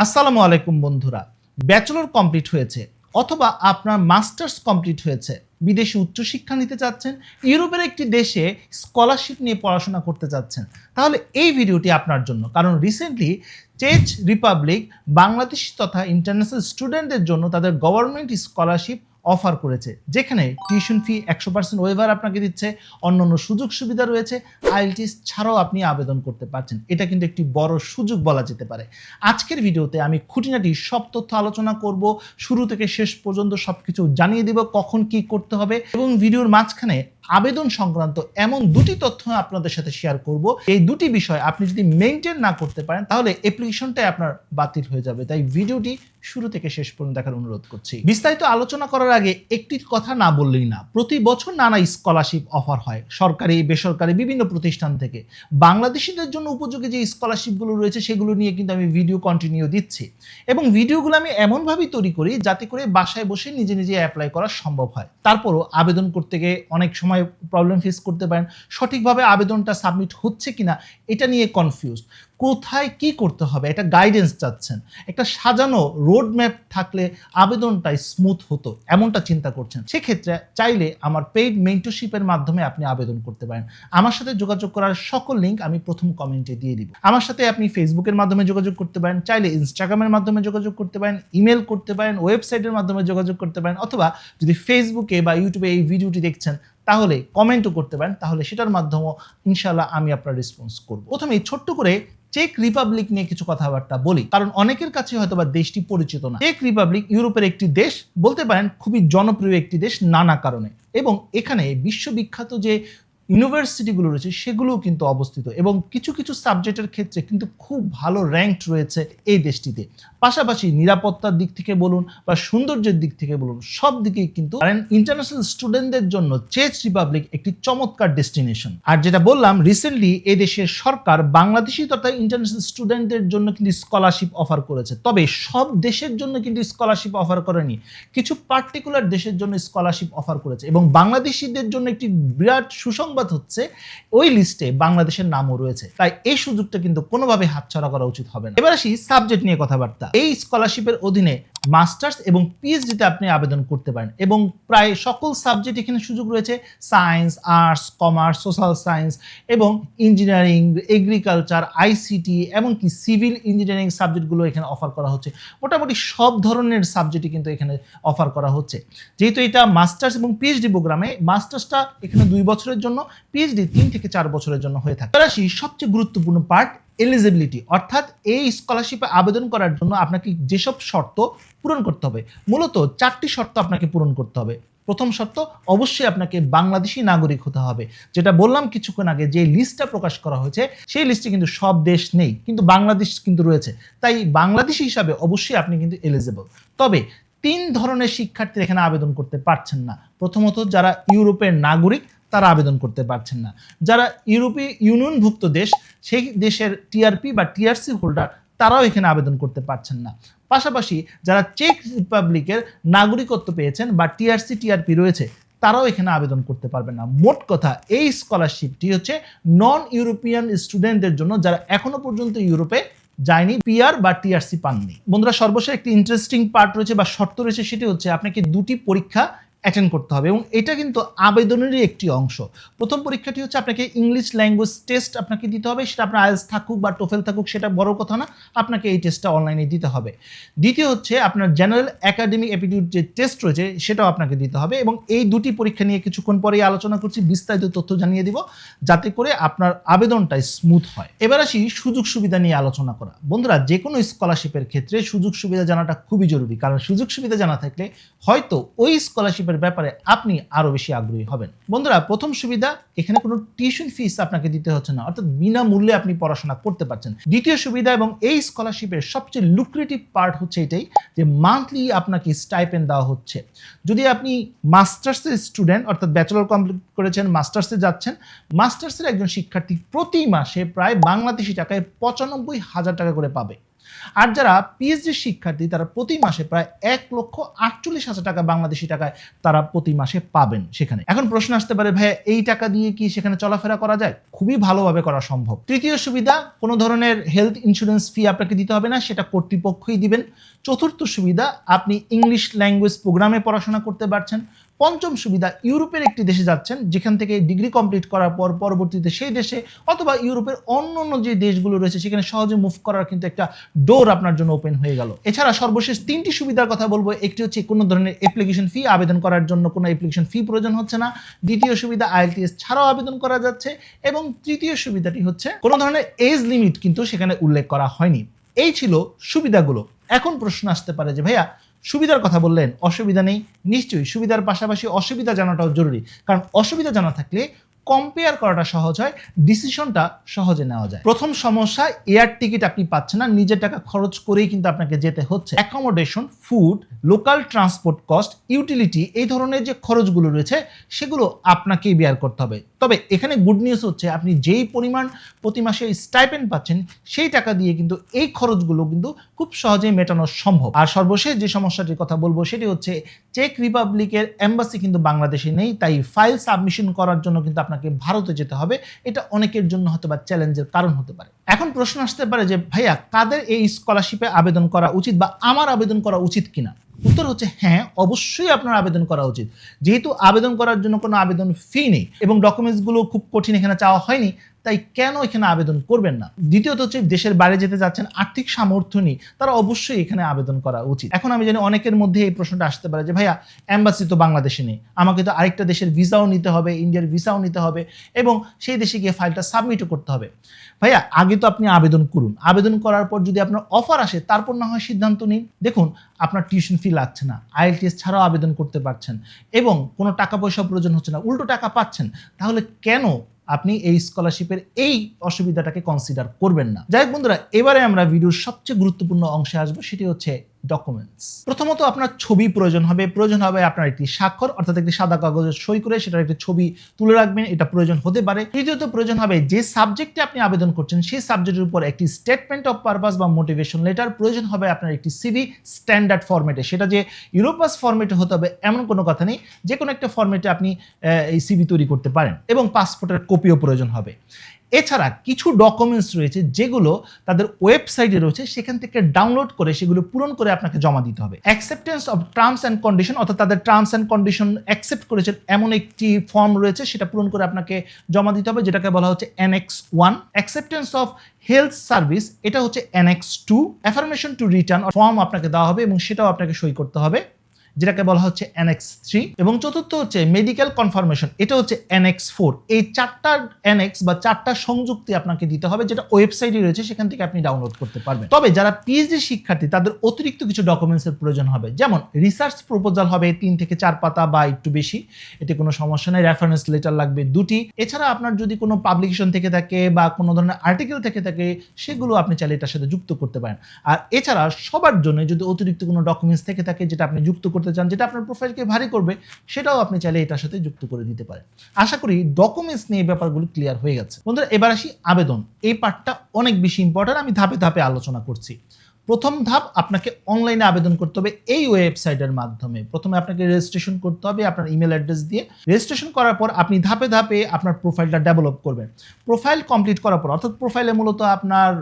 আসসালামু আলাইকুম বন্ধুরা, ব্যাচেলর কমপ্লিট হয়েছে অথবা আপনার মাস্টার্স কমপ্লিট হয়েছে, বিদেশে উচ্চশিক্ষা নিতে চাচ্ছেন, ইউরোপের একটি দেশে স্কলারশিপ নিয়ে পড়াশোনা করতে চাচ্ছেন, তাহলে এই ভিডিওটি আপনার জন্য। কারণ রিসেন্টলি চেক রিপাবলিক বাংলাদেশি তথা ইন্টারন্যাশনাল স্টুডেন্টদের জন্য তাদের গভর্নমেন্ট স্কলারশিপ অফার করেছে, যেখানে টিউশন ফি 100% ওয়েভার আপনাকে দিচ্ছে, অন্যান্য সুযোগ সুবিধা রয়েছে, আইএলটিএস ছাড়াও আপনি আবেদন করতে পারছেন। এটা কিন্তু একটি বড় সুযোগ বলা যেতে পারে। আজকের ভিডিওতে আমি খুঁটিনাটি সব তথ্য আলোচনা করব, শুরু থেকে শেষ পর্যন্ত সবকিছু জানিয়ে দেব, কখন কি করতে হবে, এবং ভিডিওর মাঝখানে আবেদন সংক্রান্ত এমন দুটি তথ্য আপনাদের সাথে শেয়ার করব। এই দুটি বিষয় আপনি যদি মেনটেন না করতে পারেন তাহলে অ্যাপ্লিকেশনটাই আপনার বাতিল হয়ে যাবে। তাই ভিডিওটি শুরু থেকে শেষ পর্যন্ত দেখার অনুরোধ করছি। বিস্তারিত আলোচনা করার আগে একটি কথা না বললেই না, প্রতি বছর নানা স্কলারশিপ অফার হয় সরকারি বেসরকারি বিভিন্ন প্রতিষ্ঠান থেকে। বাংলাদেশিদের জন্য উপযোগী যে স্কলারশিপগুলো রয়েছে সেগুলো নিয়ে কিন্তু আমি ভিডিও কন্টিনিউ দিচ্ছি, এবং ভিডিওগুলো আমি এমনভাবেই তৈরি করি যাতে করে বাসায় বসে নিজে নিজে অ্যাপ্লাই করা সম্ভব হয়। তারপরও আবেদন করতে গিয়ে অনেক সময় প্রবলেম ফেস করতে পারেন, সঠিকভাবে আবেদনটা সাবমিট হচ্ছে কিনা এটা নিয়ে কনফিউজ, কোথায় কি করতে হবে এটা গাইডেন্স চাচ্ছেন, একটা সাজানো রোড ম্যাপ থাকলে আবেদনটা স্মুথ হতো এমনটা চিন্তা করছেন, সেক্ষেত্রে চাইলে আমার পেইড মেন্টরশিপের মাধ্যমে আপনি আবেদন করতে পারেন। আমার সাথে যোগাযোগ করার সকল লিঙ্ক আমি প্রথম কমেন্টে দিয়ে দিব। আমার সাথে আপনি ফেসবুকের মাধ্যমে যোগাযোগ করতে পারেন, চাইলে ইনস্টাগ্রামের মাধ্যমে যোগাযোগ করতে পারেন, ইমেল করতে পারেন, ওয়েবসাইটের মাধ্যমে যোগাযোগ করতে পারেন, অথবা যদি ফেসবুকে বা ইউটিউবে এই ভিডিওটি দেখছেন তাহলে কমেন্টও করতে পারেন, তাহলে সেটার মাধ্যমেও ইনশাল্লাহ আমি আপনার রেসপন্স করব। প্রথমে ছোট্ট করে চেক রিপাবলিক নিয়ে কিছু কথাবার্তা বলি, কারণ অনেকের কাছে হয়তো বা দেশটি পরিচিত না। চেক রিপাবলিক ইউরোপের একটি দেশ, বলতে পারেন খুবই জনপ্রিয় একটি দেশ নানা কারণে, এবং এখানে বিশ্ববিখ্যাত যে ইউনিভার্সিটিগুলো রয়েছে সেগুলোও কিন্তু অবস্থিত, এবং কিছু কিছু সাবজেক্টের ক্ষেত্রে কিন্তু খুব ভালো র্যাঙ্কড রয়েছে এই দেশটিতে। পাশাপাশি নিরাপত্তার দিক থেকে বলুন বা সৌন্দর্যের দিক থেকে বলুন, সব দিকেই কিন্তু ইন্টারন্যাশনাল স্টুডেন্টদের জন্য চেক রিপাবলিক একটি চমৎকার ডেস্টিনেশন। আর যেটা বললাম, রিসেন্টলি এই দেশের সরকার বাংলাদেশি তথা ইন্টারন্যাশনাল স্টুডেন্টদের জন্য কিন্তু স্কলারশিপ অফার করেছে। তবে সব দেশের জন্য কিন্তু স্কলারশিপ অফার করেনি, কিছু পার্টিকুলার দেশের জন্য স্কলারশিপ অফার করেছে, এবং বাংলাদেশিদের জন্য একটি বিরাট সুসংবাদ হচ্ছে ওই লিস্টে বাংলাদেশের নামও রয়েছে। তাই এই সুযোগটা কিন্তু কোনোভাবে হাতছাড়া করা উচিত হবে না। এবার আসি সাবজেক্ট নিয়ে কথাবার্তা। এই স্কলারশিপের অধীনে মাস্টার্স এবং পিএইচডিতে আপনি আবেদন করতে পারেন, এবং প্রায় সকল সাবজেক্ট এখানে সুযোগ রয়েছে। Science, arts, commerce, social science এবং ইঞ্জিনিয়ারিং, এগ্রিকালচার, আইসিটি, এমনকি সিভিল ইঞ্জিনিয়ারিং সাবজেক্টগুলো এখানে অফার করা হচ্ছে। মোটামুটি সব ধরনের সাবজেক্টই কিন্তু এখানে অফার করা হচ্ছে। যেহেতু এটা মাস্টার্স এবং পিএইচডি প্রোগ্রামে, মাস্টার্সটা এখানে 2 বছরের জন্য, পিএইচডি 3 থেকে 4 বছরের জন্য হয়ে থাকে। এবার আসি সবচেয়ে গুরুত্বপূর্ণ পার্ট, এলিজিবিলিটি, অর্থাৎ এই স্কলারশিপে আবেদন করার জন্য আপনাকে যেসব শর্ত পূরণ করতে হবে। মূলত 4টি শর্ত আপনাকে পূরণ করতে হবে। প্রথম শর্ত, অবশ্যই আপনাকে বাংলাদেশি নাগরিক হতে হবে। যেটা বললাম কিছুক্ষণ আগে, যে লিস্টটা প্রকাশ করা হয়েছে সেই লিস্টে কিন্তু সব দেশ নেই, কিন্তু বাংলাদেশ কিন্তু রয়েছে। তাই বাংলাদেশি হিসাবে অবশ্যই আপনি কিন্তু এলিজিবল। তবে 3 ধরনের শিক্ষার্থী এখানে আবেদন করতে পারছেন না। প্রথমত, যারা ইউরোপের নাগরিক তারা আবেদন করতে পারছেন না। যারা ইউরোপীয় ইউনিয়নভুক্ত দেশ, সেই দেশের টিআরপি বা টিআরসি হোল্ডার, তারাও এখানে আবেদন করতে পারছেন না। পাশাপাশি যারা চেক রিপাবলিকের নাগরিকত্ব পেয়েছেন বা টিআরসি টিআরপি রয়েছে, তারাও এখানে আবেদন করতে পারবেন না। মোট কথা, এই স্কলারশিপটি হচ্ছে নন ইউরোপিয়ান স্টুডেন্টদের জন্য, যারা এখনো পর্যন্ত ইউরোপে যায়নি, পিআর বা টিআরসি পাননি। বন্ধুরা, সর্বশেষ একটি ইন্টারেস্টিং পার্ট রয়েছে বা শর্ত রয়েছে, সেটি হচ্ছে আপনাকে 2টি পরীক্ষা অ্যাটেন্ড করতে হবে, এবং এটা কিন্তু আবেদনেরই একটি অংশ। প্রথম পরীক্ষাটি হচ্ছে আপনাকে ইংলিশ ল্যাঙ্গুয়েজ টেস্ট আপনাকে দিতে হবে, সেটা আপনার আইএলটিএস থাকুক বা টোফেল থাকুক সেটা বড় কথা না, আপনাকে এই টেস্টটা অনলাইনে দিতে হবে। দ্বিতীয় হচ্ছে আপনার জেনারেল একাডেমিক অ্যাপটিটিউড যে টেস্ট রয়েছে সেটাও আপনাকে দিতে হবে, এবং এই 2টি পরীক্ষা নিয়ে কিছুক্ষণ পরেই আলোচনা করছি, বিস্তারিত তথ্য জানিয়ে দিব যাতে করে আপনার আবেদনটা স্মুথ হয়। এবার আসি সুযোগ সুবিধা নিয়ে আলোচনা করা। বন্ধুরা, যে কোনো স্কলারশিপের ক্ষেত্রে সুযোগ সুবিধা জানাটা খুবই জরুরি, কারণ সুযোগ সুবিধা জানা থাকলে হয়তো ওই স্কলারশিপের ব্যাপারে আপনি আরো বেশি আগ্রহী হবেন। বন্ধুরা, প্রথম সুবিধা, এখানে কোনো টিউশন ফিস আপনাকে দিতে হচ্ছে না, অর্থাৎ বিনামূল্যে আপনি পড়াশোনা করতে পারছেন। দ্বিতীয় সুবিধা এবং এই স্কলারশিপের সবচেয়ে লুক্রেটিভ পার্ট হচ্ছে এটাই যে মান্থলি আপনাকে স্টাইপেন্ড দেওয়া হচ্ছে। যদি আপনি মাস্টার্সের স্টুডেন্ট, অর্থাৎ ব্যাচেলর কমপ্লিট করেছেন, মাস্টার্সে যাচ্ছেন, মাস্টার্সের একজন শিক্ষার্থী প্রতি মাসে প্রায় বাংলাদেশি টাকায় 95,000 টাকা করে পাবে। আর যারা পিএইচডি শিক্ষার্থী তারা প্রতি মাসে প্রায় 1,48,000 টাকা বাংলাদেশি টাকায় তারা প্রতি মাসে পাবেন সেখানে। এখন প্রশ্ন আসতে পারে, ভাইয়া এই টাকা দিয়ে কি সেখানে চলাফেরা করা যায়? খুবই ভালোভাবে করা সম্ভব। তৃতীয় সুবিধা, কোনো ধরনের হেলথ ইন্স্যুরেন্স ফি আপনাকে দিতে হবে না, সেটা কর্তৃপক্ষই দিবেন। চতুর্থ সুবিধা, আপনি ইংলিশ ল্যাঙ্গুয়েজ প্রোগ্রামে পড়াশোনা করতে পারছেন। পঞ্চম সুবিধা, ইউরোপের একটি দেশে যাচ্ছেন যেখান থেকে ডিগ্রি কমপ্লিট করার পর পরবর্তীতে সেই দেশে অথবা ইউরোপের অন্য যে দেশগুলো রয়েছে সেখানে সহজে মুভ করার কিন্তু একটা ডোর আপনার জন্য ওপেন হয়ে গেল। এছাড়া সর্বশেষ তিনটি সুবিধার কথা বলবো। একটি হচ্ছে কোনো ধরনের অ্যাপ্লিকেশন ফি, আবেদন করার জন্য কোনো অ্যাপ্লিকেশন ফি প্রয়োজন হচ্ছে না। দ্বিতীয় সুবিধা, IELTS ছাড়াও আবেদন করা যাচ্ছে। এবং তৃতীয় সুবিধাটি হচ্ছে কোনো ধরনের এজ লিমিট কিন্তু সেখানে উল্লেখ করা হয়নি। এই ছিল সুবিধাগুলো। এখন প্রশ্ন আসতে পারে যে ভাইয়া সুবিধার কথা বললেন, অসুবিধা নেই। নিশ্চয়ই সুবিধার পাশাপাশি অসুবিধা জানাটাও জরুরি, কারণ অসুবিধা জানা থাকলে কম্পেয়ার করাটা সহজ হয়, ডিসিশনটা সহজে নেওয়া যায়। প্রথম সমস্যা, এয়ার টিকিট আপনি পাচ্ছেন না, নিজের টাকা খরচ করেই কিন্তু আপনাকে যেতে হচ্ছে। Accommodation, food, local transport cost, utility, এই ধরনের যে খরচগুলো রয়েছে সেগুলো আপনাকেই বেয়ার করতে হবে। তবে এখানে গুড নিউজ হচ্ছে আপনি যেই পরিমাণ প্রতি মাসে স্টাইপেন্ড পাচ্ছেন সেই টাকা দিয়ে কিন্তু এই খরচগুলো কিন্তু খুব সহজেই মেটানো সম্ভব। আর সর্বশেষ যে সমস্যাটির কথা বলবো সেটি হচ্ছে চেক রিপাবলিকের এম্বাসি কিন্তু বাংলাদেশে নেই, তাই ফাইল সাবমিশন করার জন্য কিন্তু আপনাকে ভারতে যেতে হবে। এটা অনেকের জন্য হয়তো বা চ্যালেঞ্জের কারণ হতে পারে। এখন প্রশ্ন আসতে পারে যে ভাইয়া কাদের এই স্কলারশিপে আবেদন করা উচিত বা আমার আবেদন করা উচিত কিনা? উত্তর হচ্ছে হ্যাঁ, অবশ্যই আপনার আবেদন করা উচিত। যেহেতু আবেদন করার জন্য কোনো আবেদন ফি নেই এবং ডকুমেন্টসগুলো খুব কঠিন এখানে চাওয়া হয়নি, তাই কেন এখানে আবেদন করবেন না? দ্বিতীয়ত হচ্ছে দেশের বাইরে যেতে যাচ্ছেন, আর্থিক সামর্থ্য নেই, তারা অবশ্যই এখানে আবেদন করা উচিত। এখন আমি জানি অনেকের মধ্যে এই প্রশ্নটা আসতে পারে যে ভাইয়া এম্বাসি তো বাংলাদেশে নেই, আমাকে তো আরেকটা দেশের ভিসাও নিতে হবে, ইন্ডিয়ার ভিসাও নিতে হবে এবং সেই দেশে গিয়ে ফাইলটা সাবমিটও করতে হবে। ভাইয়া আগে তো আপনি আবেদন করুন, আবেদন করার পর যদি আপনার অফার আসে তারপর না হয় সিদ্ধান্ত নিন। দেখুন, আপনার টিউশন ফি লাগছে না, IELTS ছাড়াও আবেদন করতে পারছেন এবং কোনো টাকা পয়সা প্রয়োজন হচ্ছে না, উল্টো টাকা পাচ্ছেন। তাহলে কেন আপনি এই স্কলারশিপের এই অসুবিধাটাকে কনসিডার করবেন না? যাই হোক বন্ধুরা, এবারে আমরা ভিডিওর সবচেয়ে গুরুত্বপূর্ণ অংশে আসবো, সেটি হচ্ছে ডকুমেন্টস। প্রথমত আপনার ছবি প্রয়োজন হবে আপনার একটি স্বাক্ষর, অর্থাৎ একটি সাদা কাগজে সই করে সেটার একটি ছবি তুলে রাখবেন, এটা প্রয়োজন হতে পারে। তৃতীয়ত প্রয়োজন হবে যে সাবজেক্টে আপনি আবেদন করছেন সেই সাবজেক্টের উপর একটি স্টেটমেন্ট অফ পারপাস বা মোটিভেশন লেটার। প্রয়োজন হবে আপনার একটি সিভি স্ট্যান্ডার্ড ফরম্যাটে, সেটা যে ইউরোপাস ফরম্যাটে হতে হবে এমন কোনো কথা নেই, যে কোনো একটা ফরম্যাটে আপনি এই সিভি তৈরি করতে পারেন এবং পাসপোর্টের কপিও প্রয়োজন হবে। এছাড়া কিছু ডকুমেন্টস রয়েছে যেগুলো তাদের ওয়েবসাইটে রয়েছে, সেখান থেকে ডাউনলোড করে সেগুলো পূরণ করে আপনাকে জমা দিতে হবে। Acceptance of terms and condition, অর্থাৎ তাদের টার্মস অ্যান্ড কন্ডিশন অ্যাকসেপ্ট করেছেন এমন একটি ফর্ম রয়েছে, সেটা পূরণ করে আপনাকে জমা দিতে হবে, যেটাকে বলা হচ্ছে Annex 1। Acceptance of health service, এটা হচ্ছে Annex 2। Affirmation to return form আপনাকে দেওয়া হবে এবং সেটাও আপনাকে সই করতে হবে, যেটাকে বলা হচ্ছে Annex 3। এবং চতুর্থ হচ্ছে মেডিকেল কনফার্মেশন, এটা হচ্ছে Annex 4। এই চারটা অ্যানেক্স বা চারটা সংযুক্তি আপনাকে দিতে হবে, যেটা ওয়েবসাইটে রয়েছে, সেখান থেকে আপনি ডাউনলোড করতে পারবেন। তবে যারা পিএইচডি শিক্ষার্থী তাদের অতিরিক্ত কিছু ডকুমেন্টসের প্রয়োজন হবে, যেমন রিসার্চ প্রপোজাল হবে 3 থেকে 4 পাতা বা একটু বেশি, এতে কোনো সমস্যা নেই। রেফারেন্স লেটার লাগবে 2টি। এছাড়া আপনার যদি কোনো পাবলিকেশন থেকে থাকে বা কোনো ধরনের আর্টিকেল থেকে থাকে, সেগুলো আপনি চাইলে এটার সাথে যুক্ত করতে পারেন। আর এছাড়া সবার জন্য যদি অতিরিক্ত কোনো ডকুমেন্টস থেকে থাকে যেটা আপনি যুক্ত করতে চান, যেটা আপনার প্রোফাইলকে ভারী করবে, সেটাও আপনি চাইলে এটার সাথে যুক্ত করে দিতে পারেন। আশা করি ডকুমেন্টস নিয়ে ব্যাপারগুলো ক্লিয়ার হয়ে গেছে। বন্ধুরা, এবার আসি আবেদন। এই পার্টটা অনেক বেশি ইম্পর্টেন্ট, আমি ধাপে ধাপে আলোচনা করছি। প্রথম ধাপ, আপনাকে অনলাইনে আবেদন করতে হবে এই ওয়েবসাইটের মাধ্যমে। প্রথমে আপনাকে রেজিস্ট্রেশন করতে হবে আপনার ইমেল অ্যাড্রেস দিয়ে। রেজিস্ট্রেশন করার পর আপনি ধাপে ধাপে আপনার প্রোফাইলটা ডেভেলপ করবেন। প্রোফাইল কমপ্লিট করার পর, অর্থাৎ প্রোফাইলে মূলত আপনার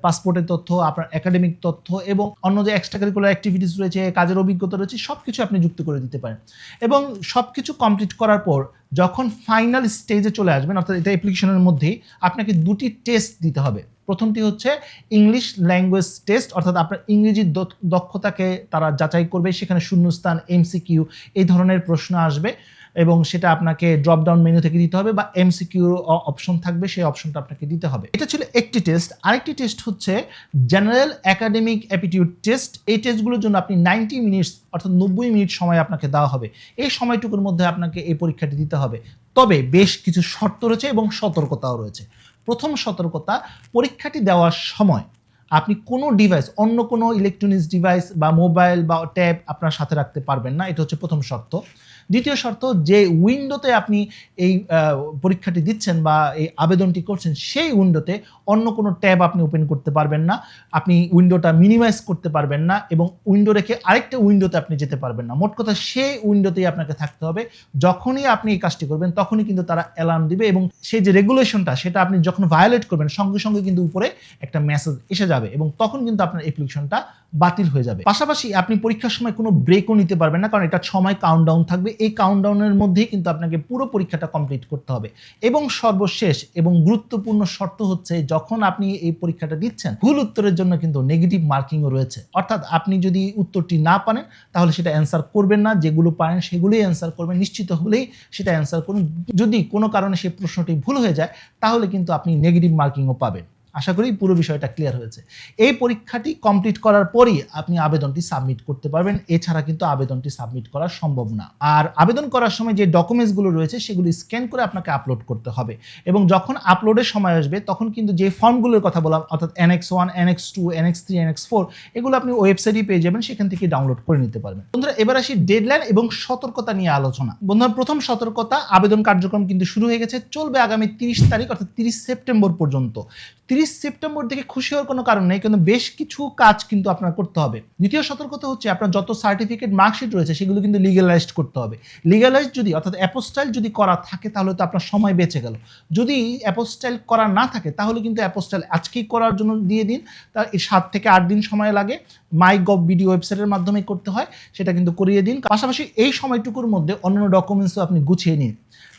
পাসপোর্টের তথ্য, আপনার একাডেমিক তথ্য এবং অন্য যে এক্সট্রা কারিকুলার অ্যাক্টিভিটিস রয়েছে, কাজের অভিজ্ঞতা রয়েছে, সব কিছু আপনি যুক্ত করে দিতে পারেন। এবং সব কিছু কমপ্লিট করার পর যখন ফাইনাল স্টেজে চলে আসবেন, অর্থাৎ এটা অ্যাপ্লিকেশনের মধ্যেই আপনাকে 2টি টেস্ট দিতে হবে। প্রথমটি হচ্ছে ইংলিশ ল্যাঙ্গুয়েজ টেস্ট, অর্থাৎ আপনার ইংরেজির দক্ষতাকে তারা যাচাই করবে। সেখানে শূন্যস্থান, MCQ এই ধরনের প্রশ্ন আসবে এবং সেটা আপনাকে ড্রপ ডাউন মেনু থেকে দিতে হবে বা MCQ অপশন থাকবে, সেই অপশনটা আপনাকে দিতে হবে। এটা ছিল একটি টেস্ট। আরেকটি টেস্ট হচ্ছে জেনারেল একাডেমিক অ্যাপটিটিউড টেস্ট। এই টেস্টগুলোর জন্য আপনি 90 মিনিটস অর্থাৎ 90 মিনিট সময় আপনাকে দেওয়া হবে। এই সময়টুকুর মধ্যে আপনাকে এই পরীক্ষাটি দিতে হবে। তবে বেশ কিছু শর্ত রয়েছে এবং সতর্কতাও রয়েছে। প্রথম সতর্কতা, পরীক্ষাটি দেওয়ার সময় আপনি কোনো ডিভাইস, অন্য কোনো ইলেকট্রনিক্স ডিভাইস বা মোবাইল বা ট্যাব আপনার সাথে রাখতে পারবেন না, এটা হচ্ছে প্রথম শর্ত। দ্বিতীয় শর্ত, যে উইন্ডোতে আপনি এই পরীক্ষাটি দিচ্ছেন বা এই আবেদনটি করছেন সেই উইন্ডোতে অন্য কোনো ট্যাব আপনি ওপেন করতে পারবেন না, আপনি উইন্ডোটা মিনিমাইজ করতে পারবেন না এবং উইন্ডো রেখে আরেকটা উইন্ডোতে আপনি যেতে পারবেন না। মোট কথা সেই উইন্ডোতেই আপনাকে থাকতে হবে। যখনই আপনি এই কাজটি করবেন তখনই কিন্তু তারা অ্যালার্ম দিবে এবং সেই যে রেগুলেশনটা সেটা আপনি যখন ভায়োলেট করবেন সঙ্গে সঙ্গে কিন্তু উপরে একটা মেসেজ এসে যাবে এবং তখন কিন্তু আপনার অ্যাপ্লিকেশনটা বাতিল হয়ে যাবে। পাশাপাশি আপনি পরীক্ষার সময় কোনো ব্রেকও নিতে পারবেন না, কারণ এটা সময় কাউন্টডাউন থাকবে। এই কাউন্টডাউনের মধ্যেই কিন্তু আপনাকে পুরো পরীক্ষাটা কমপ্লিট করতে হবে। এবং সর্বশেষ এবং গুরুত্বপূর্ণ শর্ত হচ্ছে, যখন আপনি এই পরীক্ষাটা দিচ্ছেন ভুল উত্তরের জন্য কিন্তু নেগেটিভ মার্কিংও রয়েছে। অর্থাৎ আপনি যদি উত্তরটি না পারেন তাহলে সেটা অ্যান্সার করবেন না, যেগুলো পারেন সেগুলোই অ্যান্সার করবেন, নিশ্চিত হলেই সেটা অ্যান্সার করুন। যদি কোনো কারণে সেই প্রশ্নটি ভুল হয়ে যায় তাহলে কিন্তু আপনি নেগেটিভ মার্কিংও পাবেন। আশা করি পুরো বিষয়টা ক্লিয়ার হয়েছে। এই পরীক্ষাটি কমপ্লিট করার পরই আপনি আবেদনটি সাবমিট করতে পারবেন, এছাড়া কিন্তু আবেদনটি সাবমিট করা সম্ভব না। আর আবেদন করার সময় যে ডকুমেন্টসগুলো রয়েছে সেগুলি স্ক্যান করে আপনাকে আপলোড করতে হবে এবং যখন আপলোডের সময় আসবে তখন কিন্তু যে ফর্মগুলোর কথা বললাম, অর্থাৎ Annex 1, Annex 2, Annex 3, Annex 4, এগুলো আপনি ওয়েবসাইটে পেয়ে যাবেন, সেখান থেকে ডাউনলোড করে নিতে পারবেন। বন্ধুরা, এবার আসি ডেডলাইন এবং সতর্কতা নিয়ে আলোচনা। বন্ধুরা, প্রথম সতর্কতা, আবেদন কার্যক্রম কিন্তু শুরু হয়ে গেছে, চলবে আগামী 30 তারিখ অর্থাৎ 30 সেপ্টেম্বর পর্যন্ত। 30 সেপ্টেম্বর থেকে খুশি হওয়ার কোনো কারণ নেই, কিন্তু বেশ কিছু কাজ কিন্তু আপনার করতে হবে। দ্বিতীয় সতর্কতা হচ্ছে, আপনার যত সার্টিফিকেট মার্কশিট রয়েছে সেগুলো কিন্তু লিগ্যালাইজড করতে হবে। লিগ্যালাইজ যদি অর্থাৎ অ্যাপোস্টাইল যদি করা থাকে তাহলে তো আপনার সময় বেঁচে গেল। যদি অ্যাপোস্টাইল করা না থাকে তাহলে কিন্তু অ্যাপোস্টাইল আজকেই করার জন্য দিয়ে দিন, তার 7 থেকে 8 দিন সময় লাগে। মাই.গভ.বিডি ওয়েবসাইটের মাধ্যমে করতে হয়, সেটা কিন্তু করিয়ে দিন। পাশাপাশি এই সময়টুকুর মধ্যে অন্যান্য ডকুমেন্টসও আপনি গুছিয়ে নিন।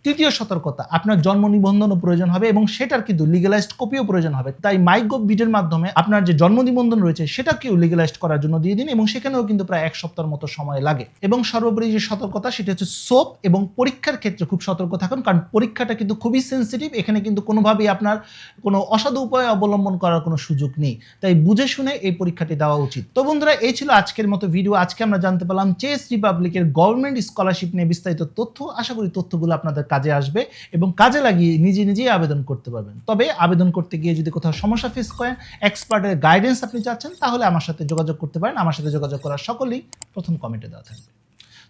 তৃতীয় সতর্কতা, আপনার জন্ম নিবন্ধনও প্রয়োজন হবে এবং সেটার কিন্তু লিগ্যালাইজড কপিও প্রয়োজন হবে। তাই মাই.গভ.বিডির মাধ্যমে আপনার যে জন্ম নিবন্ধন রয়েছে সেটাকেও লিগ্যালাইজড করার জন্য দিয়ে দিন এবং সেখানেও কিন্তু প্রায় 1 সপ্তাহের মতো সময় লাগে। এবং সর্বোপরি যে সতর্কতা সেটা হচ্ছে সোপ এবং পরীক্ষার ক্ষেত্রে খুব সতর্ক থাকুন, কারণ পরীক্ষাটা কিন্তু খুবই সেন্সিটিভ। এখানে কিন্তু কোনোভাবেই আপনার কোনো অসাধু উপায় অবলম্বন করার কোনো সুযোগ নেই, তাই বুঝে শুনে এই পরীক্ষাটি দেওয়া উচিত। তো বন্ধুরা, এই ছিল আজকের মতো ভিডিও। আজকে আমরা জানতে পারলাম চেস রিপাবলিকের গভর্নমেন্ট স্কলারশিপ নিয়ে বিস্তারিত তথ্য। আশা করি তথ্যগুলো আপনাদের কাজে আসবে এবং কাজে লাগিয়ে নিজেই আবেদন করতে পারবেন। তবে আবেদন করতে গিয়ে যদি কোথাও সমস্যা ফেস করেন, এক্সপার্টের গাইডেন্স আপনি চাচ্ছেন, তাহলে আমার সাথে যোগাযোগ করতে পারেন। আমার সাথে যোগাযোগ করার সকল লিঙ্ক প্রথম কমেন্টে দেওয়া থাকবে।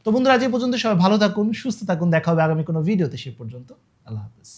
তো বন্ধুরা, আজ এই পর্যন্ত, সবাই ভালো থাকুন, সুস্থ থাকুন। দেখা হবে আগামী কোনো ভিডিওতে। সে পর্যন্ত আল্লাহ হাফেজ।